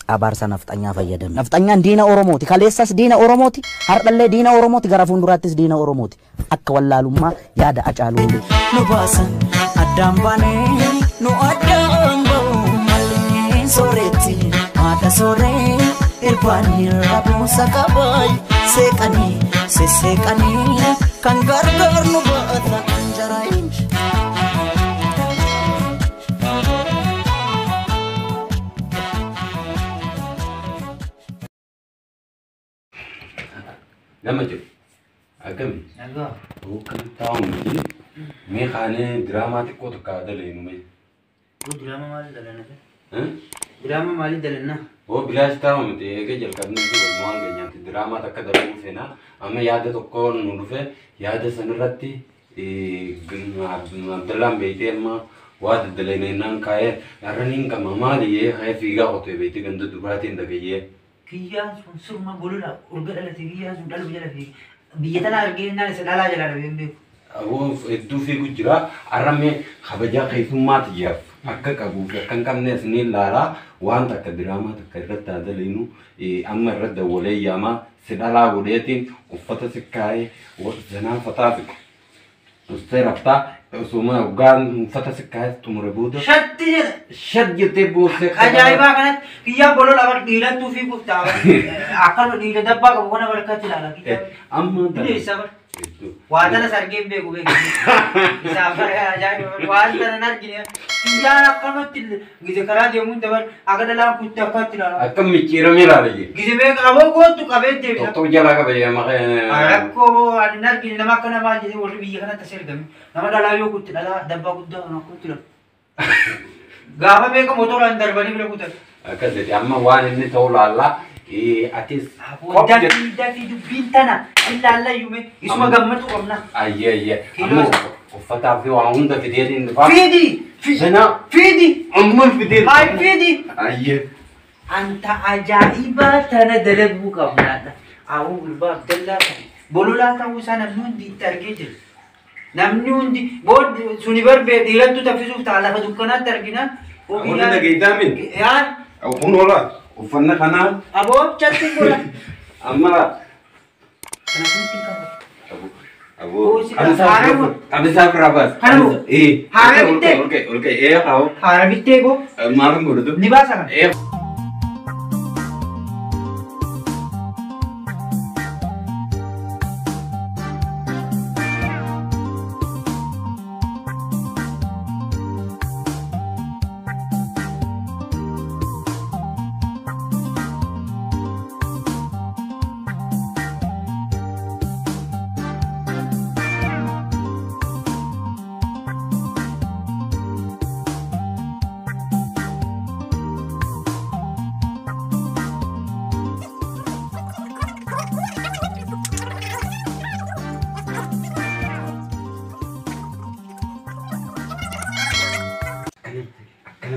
abaarsa nafxanyaa fayyadame. Nafxanyaan diina Oromooti. Kaleessas diina Oromooti. Hardhallee diina Oromooti. Gara fuulduraattis diina Oromooti. Akka wallaalummaa yaada Hacaaluu. Nu baasan addaan baanee nu addaan ba'u malee sooretti haadha sooree irbaanii rabuusa qabaay seeqanii seeqanii kan gargaar nu baata jaraayin. Nama je, agam. Naga. Oh kan tahu ni, me khane drama te ko to ka dale nu me. Oh drama mali dalana te. Drama mali dalana. Oh bilas tahu me te ke jal karne ki bolmaan ge nyati drama tak dalu fe na. Ame yaad to ko nu fe yaad sanratti Abdullah beite amma waad dale ne nan kae arnin ka mamali ye khae figa hote beite gandu dubrati ndagaye. Kiyaan sun surma bolula urga dalati kiyaan sun dalu jala fi biyatana argina se dala jala be. Abu itu fi gujra arame khabaja khaytumat yaf akka qabu kan kamne snin lala wan tak drama tak ratta dalinu amma radda walayama sidala gudetin ufata sikai wa zana fatafik ustarafta usuma ugan fata sikai tumrebuda shadjete bu se ajaiba kanat kiya bolol abar dilan tu fi gufta akal dile dabba ko kona barka tilala kiya amma dile sabar wadana sargem be gube sabar ajaiba wadana nargine kiya akal til gide kara de mun dabar agadala kutta ka tilala akam mikira mirale gide be abo ko tu kabe de to jala ka be ma akko nargine namakana ma jide wori biya kana tasergam nama dala yo kutila dabba kutta na kutila Gaba be ko motor andar bani bela kutar. Akazeti amma wan inni tawla atis dati du bintana illa alla yume isma gammatu qamna ayya amma ufata fi wa unda fi diyadin fidi zana fidi amma fi diyadin ay fidi ayya anta ajaiba tana dalabu qamna awu bulba abdallah bolula ta usana nundi targete namnundi bod suni barbe dilantu tafisuf taala fa dukkana targina o gina gitamin ya au kunola ufanna kana abo chatti bola amma kana kunti ka abu abisa prabas harabitte okay hao harabitte go marum gudu nibasa kan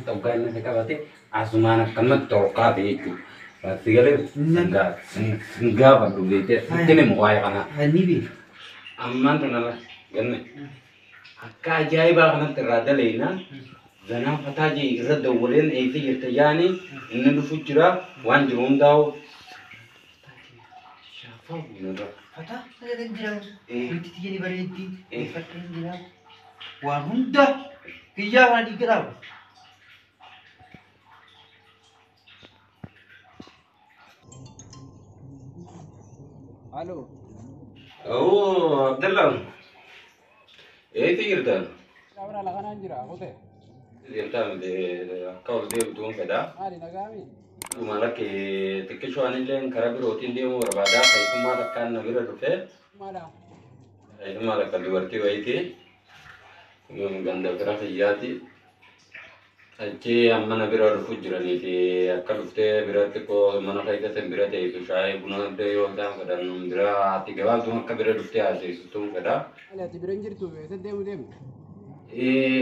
Taukan mereka berarti asumana kena tolkat itu. Berarti kalau enggak apa dulu itu ini mau ayah kana. Ini bi. Aman tuh nala. Gini. Akka ajaib kana terada lena. Zana fataji irad dawulen itu yatjani inna dufujra wan jurum daw. Siapa bener? Fata ada yang bilang. Itu jadi berhenti. Fata yang bilang. Wah mudah. Kia mana dikerap? Halo. Oh, Abdullah. Itu kirtan. Kamera lakan anjir aku teh. Kirtan de kau de tuang kada. Hari nagami. Kumala ke tikishuan ile karabi rotin de mo rabada kai kumala kan nagira rufe. Mana? Itu malah kali berarti waiti. Ganda kira khiyati. Aje amma nagira rufu jirani de akal ufte berarti ko mana kai kata berarti itu saya guna de yo dam kada numbra ati gawal tu makka berarti ufte aje itu tu kada. Ada ti beranjir tu be demu demu.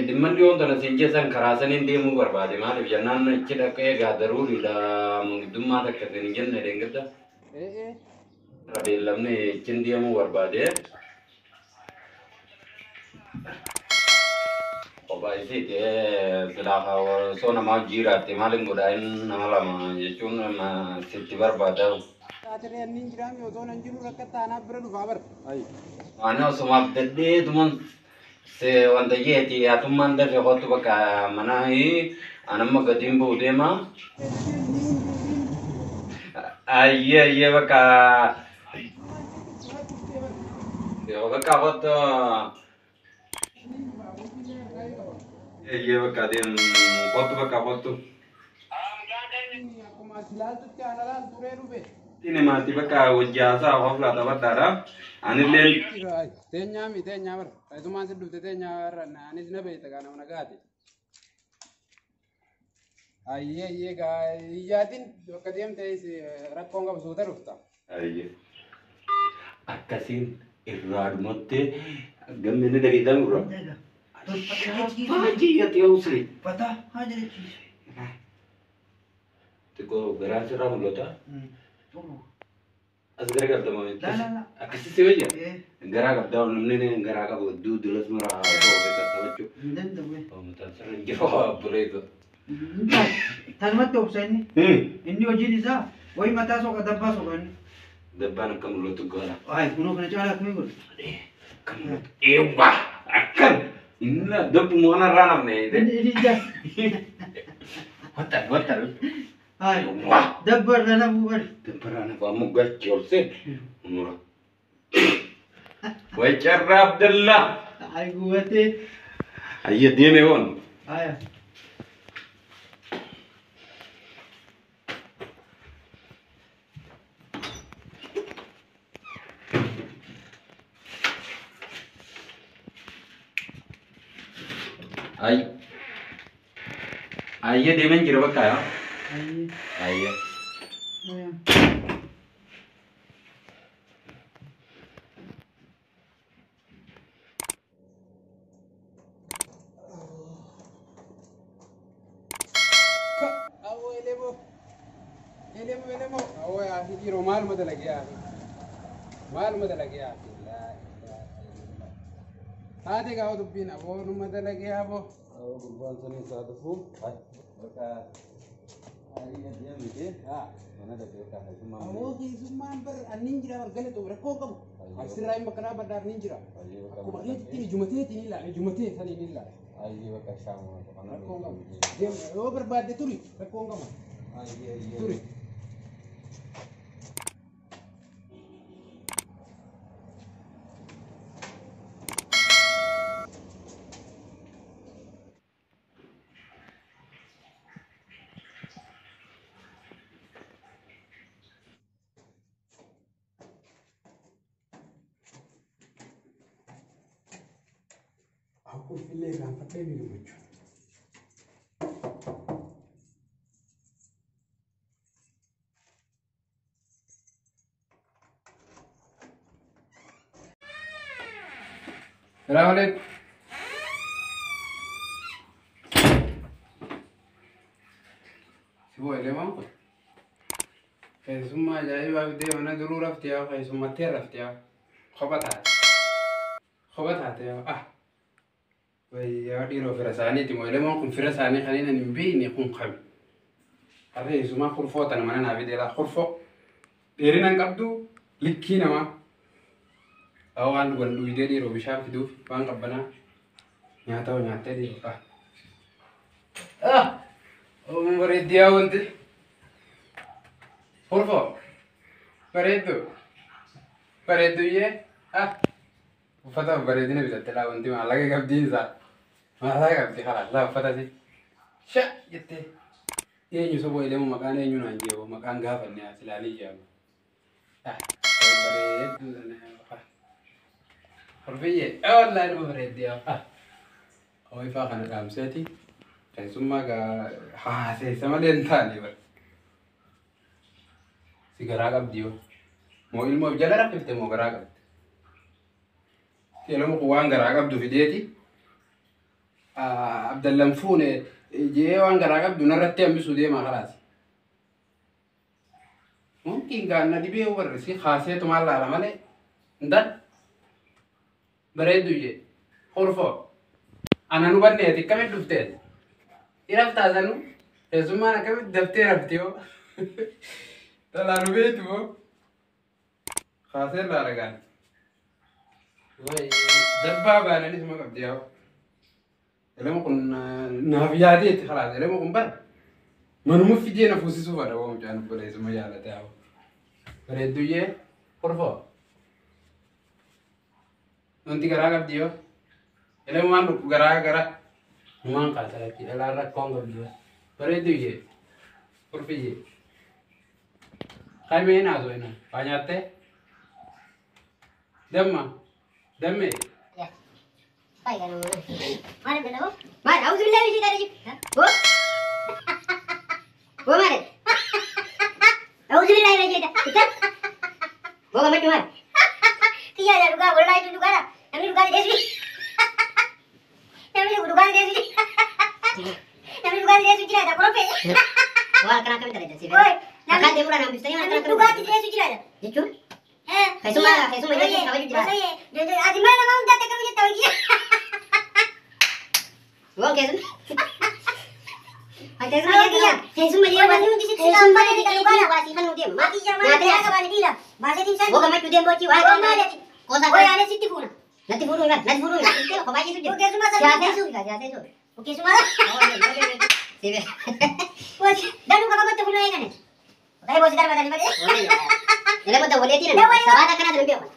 Dimman yo tana sinje san karasanin demu barbade male jannan kida ke ga daruri da dumma da kadin janna de ngada. Rabi lamne kin demu barbade. baay'ee silaafa osoo namaa jiraate maaliin godhaan nama lama jechuun sitti barbaada. Taatee inni jiraame otoo nan jiru rakkata anaaf bira dhufaa bara. Waan osumaaf deddeetuman wanta jeeti hatummaan dafee kottu bakka manaa anamma gatiin ba'u deema. Ayyee bakka bakka kottu ayyee bakka deem kottu bakka kottu. Akkuma silaaltutti ana laal turee dhufe. Ini mati bakka wajjasa hofla tabatara anillee Teenyaa bara. Fayyisumaan si dhufte teenyaa irra anis na beekta kana mana gaate. Ayyee iyyaatiin bakka deemtee rakkoon qabu suuta dhufta. ayyee akkasiin irraadhumatte gammini dhageedhaan irra baay'ee ta'uusri Pata aja ni. xiqqoo garaan sirraa mul'ata as garagaltama La. akkasii si wayya Eh, garaa qabdaa namni garaa qabu duudulas maraa ta'uu qabachuu dan tu weh. mataan sirra jiruu buleetu. Tan mati opsa ini. Ini wajib ni sah. Woi mata sok ada apa sok ini. Dabbaan akka mul'atu goona. Ay, kuno kena cakap aku ikut. Akka mul'atu. Eewwa! Akkan! Inni dabbu moona irraa namne. Ini dah. Wata. Ay, Wah! dabar dalam bukan. Dabbaraan afaan moggaatti olse. Umura. Way carraa Abdallaa! Ay, kuwate. Ayya deeme woon. Ay. Ayya deemen jira bakka yaa. Ay. Ayya. Ay. Awo elemo. Awo yaa hijiro maaluma dalage yaa. Maaluma dalage yaa. Haati gaa dubbiin aboonuma dalage yaa boo. Awo gurbaan sanii isaa dhufu. Bakka ayya deemite haa mana dhaqee kaa keessummaa. Awo keessummaan bar annin jira argale tu rakkoo qabu. Asirraa hin bakkanaa baddaa annin jira. Akkuma reetti jumateetiin ilaale jumatee saniin ilaale. Ayyee bakka shaamu rakkoo qabu. Yoo barbaadde turi rakkoo qabu. Turi. Aku pilih kan pakai biru baju. Assalamualaikum. Sibo elema. Keessummaa ajaa'iba fidee mana duruu rafte yaa keessummattee rafte yaa kopha taate yaa wayyaa dhiiroo fira isaaniiti moo elemoon kun fira isaanii kaniin hin beekne kun qabi harree keessumaa kurfoota mana naa fidee laa kurfoo dheerina hin qabdu likkii namaa waan wal dhuyidee dhiiroo bishaan fiduuf waan qabbanaa nyaata hoo nyaattee dhiiroo Om bareeddiyaa wanti kurfoo bareedduyyee uffata bareedina bitatte laa wanti maallaqa qabdiin isaa maallaqa qabdi karaa laa uffata si sha jettee eenyu soboo eleemu maqaan eenyu naan jeewo maqaan gaafanne haa silaalii jaamu bareedduu sana kurfiyyee wallaahi nama bareeddiyaa ooyifaa kana dhaamseeti keessummaa gaa haaseessa malee hin taane bara si garaa qabdi yoo moo ilmoof jala rakkifte moo garaa qabdi Kelo mo waan garaa qabdu fideeti Abdallan fuune jee waan garaa qabdu narratti hambisu deemaa kalaas mungkin gaanna dhibee warri si haaseetu maal laala malee ndan bareeddu jee horfoo Ana nu banneeti kamit dhufteet. Iraftaa sanu keessummaan akkamit daftee rafti yoo. Talaa nu beektu moo? Kaasee irraa dhagaan. Dabbaa baananis ma qabdi yaa. Elema kun naaf yaadeeti khalaas elema kun bar. Manuma fidee na fuusisuu fadha waa mucaan obboleessuma jaalate yaa. Bareedduyyee qorfoo. Wanti garaa qabdi yoo. Elema waan garaa. Numaan kaasalatti dhalaa rakkoon qabdi yoo. Bareedduyyee. Qorfiyyee. Kaimee naasoo ina. Waa nyaattee? Damme. Ya. Baik kan. Mana benar? Mana? Aku sudah lihat tadi. Bu. Bu mana? Aku sudah lihat tadi. Kita. Bu kamu cuma. Tiada ada juga, boleh itu juga ada. Kami juga di sini. Kami juga di sini. Kami juga di sini ada profil. Wah, kenapa kami tidak ada sih? Oi, makan dia murah habis tadi mana juga di sini ada. Itu? Kaisuma jadi apa juga? Jadi आज मैं ना उनका तक मुझे तो ये वो कैसे अच्छा ये दिया kaisuma ये वाली उनकी से काम वाले निकल गया वासी kan dia mati jangan nanti ada वाले dia bahasa tim saya वो कमाई तुझे बोची वहां कौन है कौन सा कोई आने city phone nanti phone itu apa itu dia kaisuma jaते सु वो kaisuma वो दारू का मत फोन आएगा नहीं काय बोलते तर बता नहीं Ele mau boleh tidak? Sahabat akan ada lebih apa?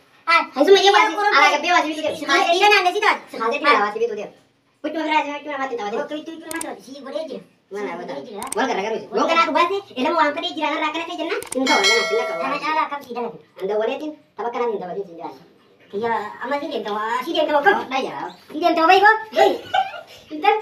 Hasil macam apa? Agak bebas itu dia. Tidak ada sih tuh. Ada tidak awasi itu dia. Putu berasa macam mati tahu dia. Itu macam sih boleh aja. Mana betul? Boleh kan harus. Lo kan aku bahas ele mau angkat dia jalan rakan aja jangan. Insya Allah nanti nak. Karena cara kamu tidak lagi. Anda boleh tin. Tapi kan anda boleh tidak. Iya, amat sih dia tahu. Si dia tahu kok. Dah ya. Si dia tahu baik kok. Hei. Pintar.